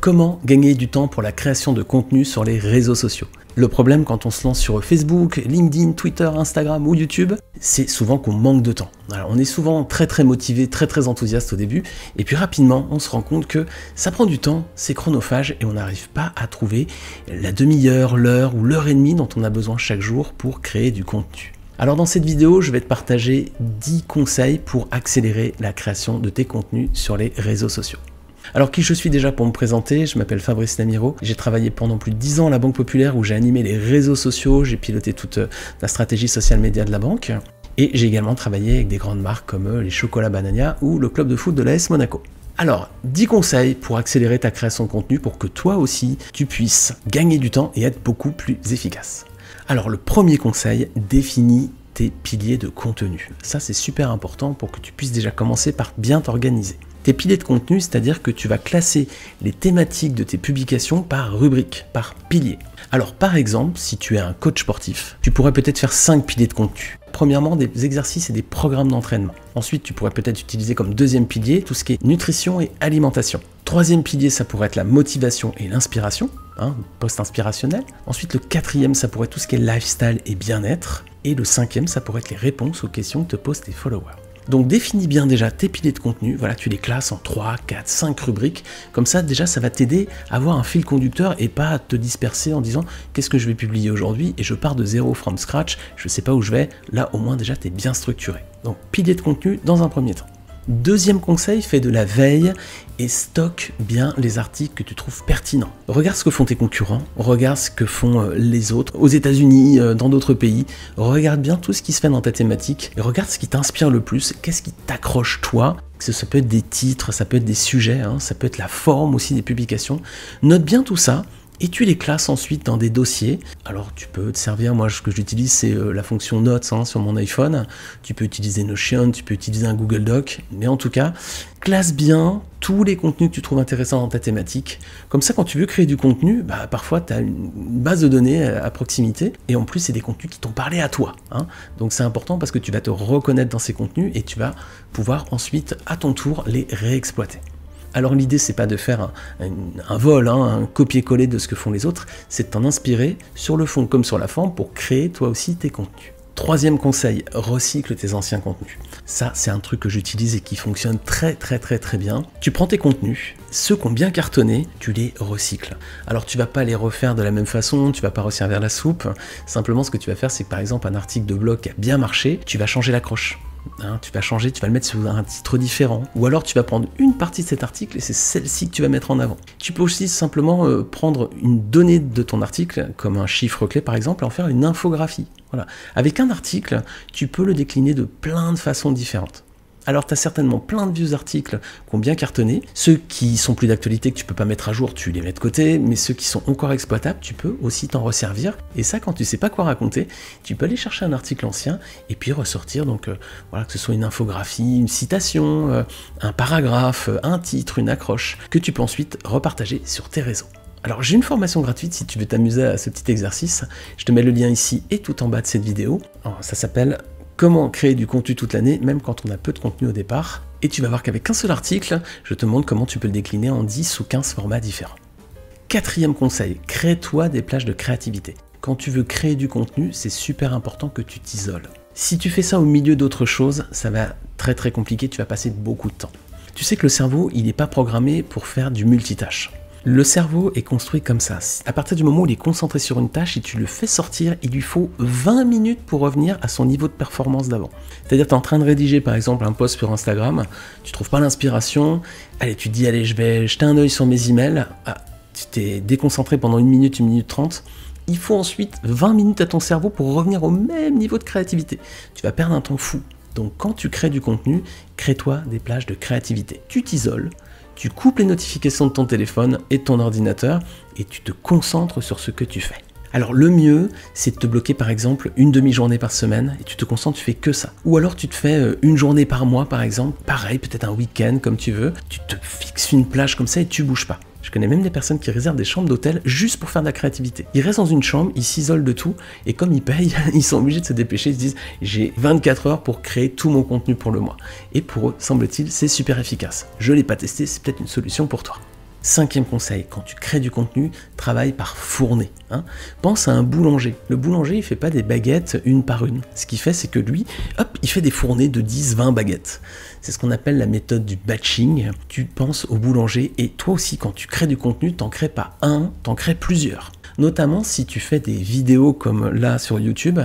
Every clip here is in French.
Comment gagner du temps pour la création de contenu sur les réseaux sociaux? Le problème quand on se lance sur Facebook, LinkedIn, Twitter, Instagram ou YouTube, c'est souvent qu'on manque de temps. Alors on est souvent très motivé, très enthousiaste au début, et puis rapidement on se rend compte que ça prend du temps, c'est chronophage, et on n'arrive pas à trouver la demi-heure, l'heure ou l'heure et demie dont on a besoin chaque jour pour créer du contenu. Alors dans cette vidéo, je vais te partager 10 conseils pour accélérer la création de tes contenus sur les réseaux sociaux. Alors qui je suis déjà pour me présenter? Je m'appelle Fabrice Lamiro, j'ai travaillé pendant plus de 10 ans à la Banque Populaire où j'ai animé les réseaux sociaux, j'ai piloté toute la stratégie social média de la banque et j'ai également travaillé avec des grandes marques comme les Chocolats Banania ou le club de foot de l'AS Monaco. Alors, 10 conseils pour accélérer ta création de contenu pour que toi aussi tu puisses gagner du temps et être beaucoup plus efficace. Alors le premier conseil, définis tes piliers de contenu. Ça c'est super important pour que tu puisses déjà commencer par bien t'organiser. Tes piliers de contenu, c'est-à-dire que tu vas classer les thématiques de tes publications par rubrique, par pilier. Alors par exemple, si tu es un coach sportif, tu pourrais peut-être faire 5 piliers de contenu. Premièrement, des exercices et des programmes d'entraînement. Ensuite, tu pourrais peut-être utiliser comme deuxième pilier tout ce qui est nutrition et alimentation. Troisième pilier, ça pourrait être la motivation et l'inspiration, post inspirationnel. Ensuite, le quatrième, ça pourrait être tout ce qui est lifestyle et bien-être. Et le cinquième, ça pourrait être les réponses aux questions que te posent tes followers. Donc définis bien déjà tes piliers de contenu, voilà, tu les classes en 3, 4, 5 rubriques, comme ça déjà ça va t'aider à avoir un fil conducteur et pas à te disperser en disant qu'est-ce que je vais publier aujourd'hui et je pars de zéro from scratch, je sais pas où je vais, là au moins déjà tu es bien structuré. Donc piliers de contenu dans un premier temps. Deuxième conseil, fais de la veille et stocke bien les articles que tu trouves pertinents. Regarde ce que font tes concurrents, regarde ce que font les autres, aux États-Unis, dans d'autres pays. Regarde bien tout ce qui se fait dans ta thématique et regarde ce qui t'inspire le plus, qu'est-ce qui t'accroche toi. Ça peut être des titres, ça peut être des sujets, ça peut être la forme aussi des publications. Note bien tout ça. Et tu les classes ensuite dans des dossiers. Alors tu peux te servir, moi ce que j'utilise c'est la fonction Notes sur mon iPhone. Tu peux utiliser Notion, tu peux utiliser un Google Doc. Mais en tout cas, classe bien tous les contenus que tu trouves intéressants dans ta thématique. Comme ça quand tu veux créer du contenu, parfois tu as une base de données à proximité. Et en plus c'est des contenus qui t'ont parlé à toi. Donc c'est important parce que tu vas te reconnaître dans ces contenus et tu vas pouvoir ensuite à ton tour les réexploiter. Alors l'idée c'est pas de faire un vol, un copier-coller de ce que font les autres, c'est de t'en inspirer sur le fond comme sur la forme pour créer toi aussi tes contenus. Troisième conseil, recycle tes anciens contenus. Ça c'est un truc que j'utilise et qui fonctionne très bien. Tu prends tes contenus, ceux qui ont bien cartonné, tu les recycles. Alors tu vas pas les refaire de la même façon, tu vas pas resservir la soupe, simplement ce que tu vas faire c'est que par exemple un article de blog qui a bien marché, tu vas changer l'accroche. Tu vas changer, tu vas le mettre sur un titre différent. Ou alors tu vas prendre une partie de cet article et c'est celle-ci que tu vas mettre en avant. Tu peux aussi simplement prendre une donnée de ton article, comme un chiffre clé par exemple, et en faire une infographie. Voilà. Avec un article, tu peux le décliner de plein de façons différentes. Alors tu as certainement plein de vieux articles qui ont bien cartonné. Ceux qui sont plus d'actualité que tu peux pas mettre à jour, tu les mets de côté, mais ceux qui sont encore exploitables, tu peux aussi t'en resservir. Et ça, quand tu sais pas quoi raconter, tu peux aller chercher un article ancien et puis ressortir, donc voilà, que ce soit une infographie, une citation, un paragraphe, un titre, une accroche, que tu peux ensuite repartager sur tes réseaux. Alors j'ai une formation gratuite si tu veux t'amuser à ce petit exercice. Je te mets le lien ici et tout en bas de cette vidéo. Alors, ça s'appelle Comment créer du contenu toute l'année, même quand on a peu de contenu au départ. Et tu vas voir qu'avec un seul article, je te montre comment tu peux le décliner en 10 ou 15 formats différents. Quatrième conseil, crée-toi des plages de créativité. Quand tu veux créer du contenu, c'est super important que tu t'isoles. Si tu fais ça au milieu d'autres choses, ça va très compliqué, tu vas passer beaucoup de temps. Tu sais que le cerveau, il n'est pas programmé pour faire du multitâche. Le cerveau est construit comme ça. À partir du moment où il est concentré sur une tâche, si tu le fais sortir, il lui faut 20 minutes pour revenir à son niveau de performance d'avant. C'est-à-dire tu es en train de rédiger par exemple un post sur Instagram, tu trouves pas l'inspiration, allez tu te dis allez je vais jeter un œil sur mes emails, tu t'es déconcentré pendant 1 minute 30, il faut ensuite 20 minutes à ton cerveau pour revenir au même niveau de créativité. Tu vas perdre un temps fou. Donc quand tu crées du contenu, crée-toi des plages de créativité. Tu t'isoles, tu coupes les notifications de ton téléphone et de ton ordinateur et tu te concentres sur ce que tu fais. Alors le mieux, c'est de te bloquer par exemple une demi-journée par semaine et tu te concentres, tu fais que ça. Ou alors tu te fais une journée par mois par exemple, pareil, peut-être un week-end comme tu veux, tu te fixes une plage comme ça et tu bouges pas. Je connais même des personnes qui réservent des chambres d'hôtel juste pour faire de la créativité. Ils restent dans une chambre, ils s'isolent de tout, et comme ils payent, ils sont obligés de se dépêcher, ils se disent « j'ai 24 heures pour créer tout mon contenu pour le mois ». Et pour eux, semble-t-il, c'est super efficace. Je ne l'ai pas testé, c'est peut-être une solution pour toi. 5e conseil, quand tu crées du contenu, travaille par fournée. Pense à un boulanger. Le boulanger, il fait pas des baguettes une par une. Ce qu'il fait, c'est que lui, hop, il fait des fournées de 10-20 baguettes. C'est ce qu'on appelle la méthode du batching. Tu penses au boulanger et toi aussi, quand tu crées du contenu, t'en crées pas un, t'en crées plusieurs. Notamment si tu fais des vidéos comme là sur YouTube,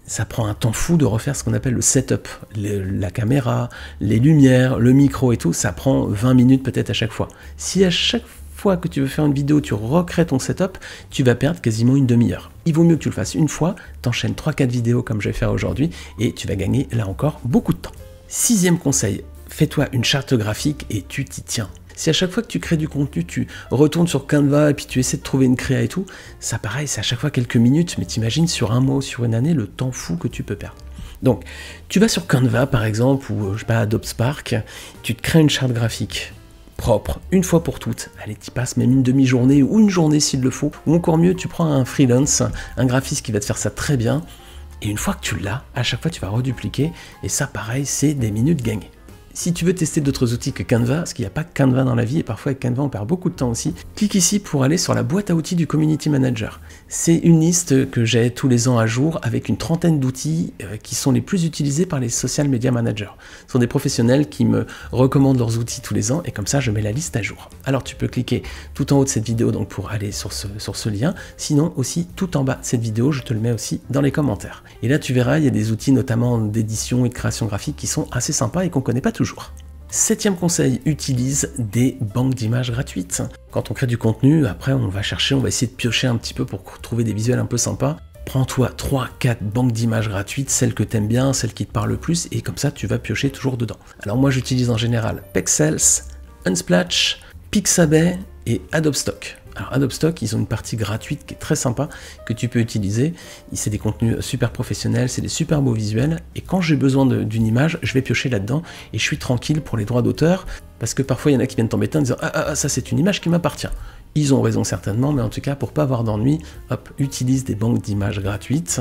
ça prend un temps fou de refaire ce qu'on appelle le setup. La caméra, les lumières, le micro et tout, ça prend 20 minutes peut-être à chaque fois. Si à chaque fois que tu veux faire une vidéo, tu recrées ton setup, tu vas perdre quasiment une demi-heure. Il vaut mieux que tu le fasses une fois, t'enchaînes 3-4 vidéos comme je vais faire aujourd'hui, et tu vas gagner là encore beaucoup de temps. 6e conseil, fais-toi une charte graphique et tu t'y tiens. Si à chaque fois que tu crées du contenu, tu retournes sur Canva et puis tu essaies de trouver une créa et tout, ça pareil, c'est à chaque fois quelques minutes, mais t'imagines sur un mois ou sur une année le temps fou que tu peux perdre. Donc, tu vas sur Canva par exemple, ou je sais pas, Adobe Spark, tu te crées une charte graphique propre, une fois pour toutes. Allez, tu passes même une demi-journée ou une journée s'il le faut, ou encore mieux, tu prends un freelance, un graphiste qui va te faire ça très bien, et une fois que tu l'as, à chaque fois tu vas redupliquer, et ça pareil, c'est des minutes gagnées. Si tu veux tester d'autres outils que Canva, parce qu'il n'y a pas que Canva dans la vie, et parfois avec Canva on perd beaucoup de temps aussi, clique ici pour aller sur la boîte à outils du Community Manager. C'est une liste que j'ai tous les ans à jour avec une trentaine d'outils qui sont les plus utilisés par les social media managers. Ce sont des professionnels qui me recommandent leurs outils tous les ans et comme ça je mets la liste à jour. Alors tu peux cliquer tout en haut de cette vidéo donc pour aller sur ce lien, sinon aussi tout en bas de cette vidéo, je te le mets aussi dans les commentaires. Et là tu verras, il y a des outils notamment d'édition et de création graphique qui sont assez sympas et qu'on ne connaît pas toujours. 7e conseil, utilise des banques d'images gratuites. Quand on crée du contenu, après on va chercher, on va essayer de piocher un petit peu pour trouver des visuels un peu sympas. Prends-toi 3-4 banques d'images gratuites, celles que tu aimes bien, celles qui te parlent le plus, et comme ça tu vas piocher toujours dedans. Alors moi j'utilise en général Pexels, Unsplash, Pixabay et Adobe Stock. Alors Adobe Stock, ils ont une partie gratuite qui est très sympa, que tu peux utiliser. C'est des contenus super professionnels, c'est des super beaux visuels, et quand j'ai besoin d'une image, je vais piocher là-dedans, et je suis tranquille pour les droits d'auteur, parce que parfois il y en a qui viennent t'embêter en disant « Ah, ça c'est une image qui m'appartient ». Ils ont raison certainement, mais en tout cas, pour pas avoir d'ennui, hop, utilise des banques d'images gratuites,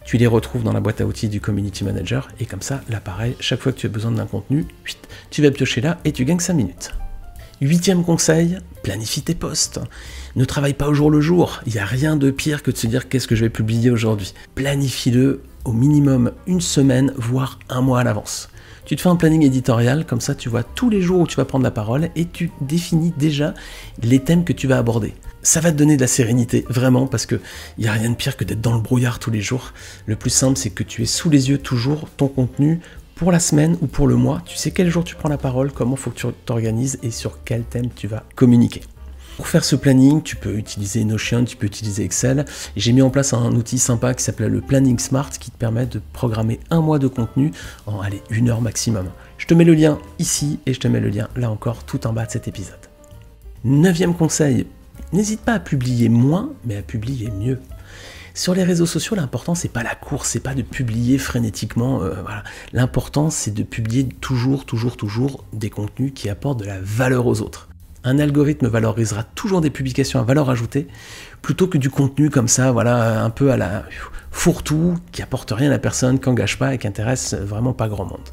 tu les retrouves dans la boîte à outils du Community Manager, et comme ça, là pareil, chaque fois que tu as besoin d'un contenu, tu vas piocher là, et tu gagnes 5 minutes. 8e conseil, planifie tes posts. Ne travaille pas au jour le jour, il n'y a rien de pire que de se dire qu'est-ce que je vais publier aujourd'hui. Planifie-le au minimum une semaine, voire un mois à l'avance. Tu te fais un planning éditorial, comme ça tu vois tous les jours où tu vas prendre la parole et tu définis déjà les thèmes que tu vas aborder. Ça va te donner de la sérénité, vraiment, parce qu'il n'y a rien de pire que d'être dans le brouillard tous les jours. Le plus simple, c'est que tu aies sous les yeux toujours ton contenu, pour la semaine ou pour le mois, tu sais quel jour tu prends la parole, comment il faut que tu t'organises et sur quel thème tu vas communiquer. Pour faire ce planning, tu peux utiliser Notion, tu peux utiliser Excel. J'ai mis en place un outil sympa qui s'appelle le Planning Smart qui te permet de programmer un mois de contenu en 1 heure maximum. Je te mets le lien ici et je te mets le lien là encore tout en bas de cet épisode. 9e conseil, n'hésite pas à publier moins mais à publier mieux. Sur les réseaux sociaux, l'important, c'est pas la course, c'est pas de publier frénétiquement. Voilà. L'important, c'est de publier toujours des contenus qui apportent de la valeur aux autres. Un algorithme valorisera toujours des publications à valeur ajoutée plutôt que du contenu comme ça, voilà, un peu à la fourre-tout, qui apporte rien à personne, qui n'engage pas et qui intéresse vraiment pas grand monde.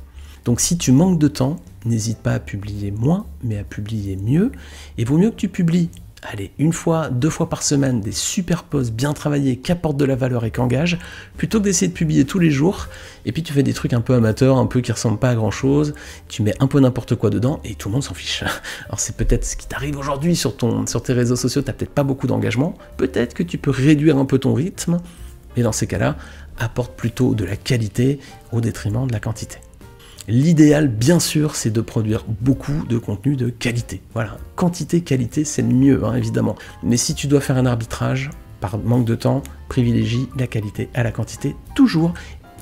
Donc si tu manques de temps, n'hésite pas à publier moins, mais à publier mieux. Et vaut mieux que tu publies. Allez, 1 fois, 2 fois par semaine, des super posts bien travaillés qui apportent de la valeur et qui engagent, plutôt que d'essayer de publier tous les jours, et puis tu fais des trucs un peu amateurs, un peu qui ressemblent pas à grand chose, tu mets un peu n'importe quoi dedans, et tout le monde s'en fiche. Alors c'est peut-être ce qui t'arrive aujourd'hui sur tes réseaux sociaux, t'as peut-être pas beaucoup d'engagement, peut-être que tu peux réduire un peu ton rythme, mais dans ces cas-là, apporte plutôt de la qualité au détriment de la quantité. L'idéal, bien sûr, c'est de produire beaucoup de contenu de qualité. Voilà, quantité, qualité, c'est le mieux, hein, évidemment. Mais si tu dois faire un arbitrage, par manque de temps, privilégie la qualité à la quantité, toujours,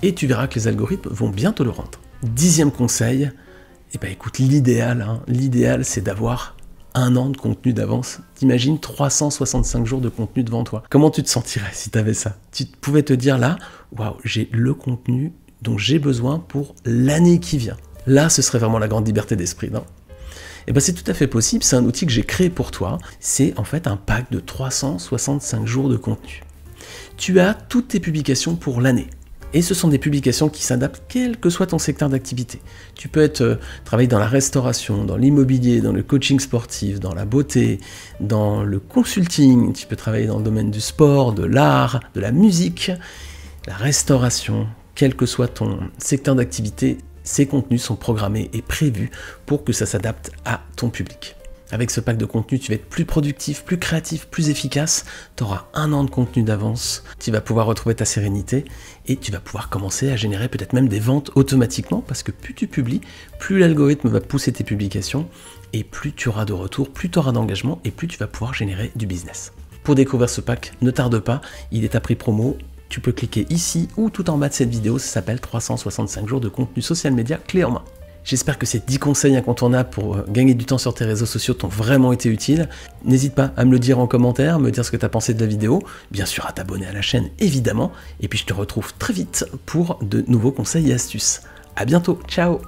et tu verras que les algorithmes vont bientôt le rendre. 10e conseil, eh ben écoute, l'idéal, c'est d'avoir 1 an de contenu d'avance. T'imagines 365 jours de contenu devant toi. Comment tu te sentirais si tu avais ça? Tu pouvais te dire là, waouh, j'ai le contenu dont j'ai besoin pour l'année qui vient. Là, ce serait vraiment la grande liberté d'esprit, non? Et bien c'est tout à fait possible, c'est un outil que j'ai créé pour toi. C'est en fait un pack de 365 jours de contenu. Tu as toutes tes publications pour l'année. Et ce sont des publications qui s'adaptent quel que soit ton secteur d'activité. Tu peux travailler dans la restauration, dans l'immobilier, dans le coaching sportif, dans la beauté, dans le consulting, tu peux travailler dans le domaine du sport, de l'art, de la musique, la restauration, quel que soit ton secteur d'activité, ces contenus sont programmés et prévus pour que ça s'adapte à ton public. Avec ce pack de contenu, tu vas être plus productif, plus créatif, plus efficace. Tu auras 1 an de contenu d'avance. Tu vas pouvoir retrouver ta sérénité et tu vas pouvoir commencer à générer peut-être même des ventes automatiquement parce que plus tu publies, plus l'algorithme va pousser tes publications et plus tu auras de retours, plus tu auras d'engagement et plus tu vas pouvoir générer du business. Pour découvrir ce pack, ne tarde pas, il est à prix promo. Tu peux cliquer ici ou tout en bas de cette vidéo, ça s'appelle 365 jours de contenu social média clé en main. J'espère que ces 10 conseils incontournables pour gagner du temps sur tes réseaux sociaux t'ont vraiment été utiles. N'hésite pas à me le dire en commentaire, me dire ce que tu as pensé de la vidéo, bien sûr à t'abonner à la chaîne évidemment, et puis je te retrouve très vite pour de nouveaux conseils et astuces. À bientôt, ciao!